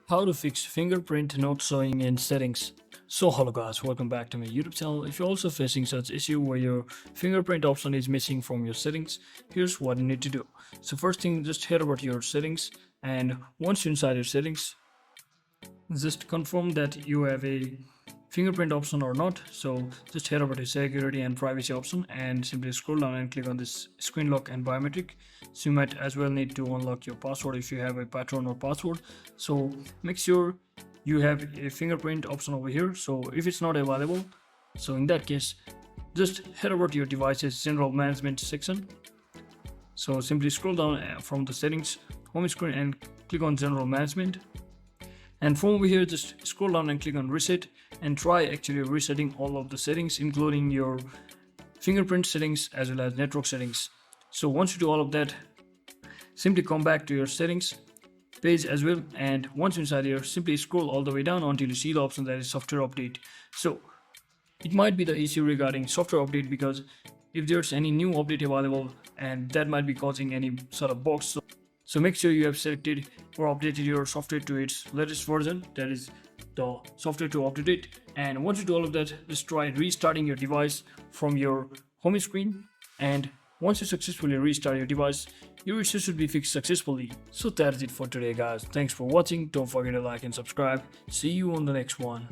How to fix fingerprint not showing in settings. So hello guys, welcome back to my YouTube channel. If you're also facing such issue where your fingerprint option is missing from your settings, here's what you need to do. So first thing, just head over to your settings, and once you're inside your settings, just confirm that you have a fingerprint option or not. So just head over to security and privacy option and simply scroll down and click on this screen lock and biometric. So you might as well need to unlock your password if you have a pattern or password. So make sure you have a fingerprint option over here. So if it's not available, so in that case, just head over to your device's general management section. So simply scroll down from the settings home screen and click on general management. And from over here, just scroll down and click on reset and try actually resetting all of the settings, including your fingerprint settings as well as network settings. So once you do all of that, simply come back to your settings page as well, and once you're inside here, simply scroll all the way down until you see the option that is software update. So it might be the issue regarding software update, because if there's any new update available, and that might be causing any sort of bugs. So make sure you have selected or updated your software to its latest version, that is the software to update it. And once you do all of that, just try restarting your device from your home screen. And once you successfully restart your device, your issue should be fixed successfully. So that's it for today guys. Thanks for watching. Don't forget to like and subscribe. See you on the next one.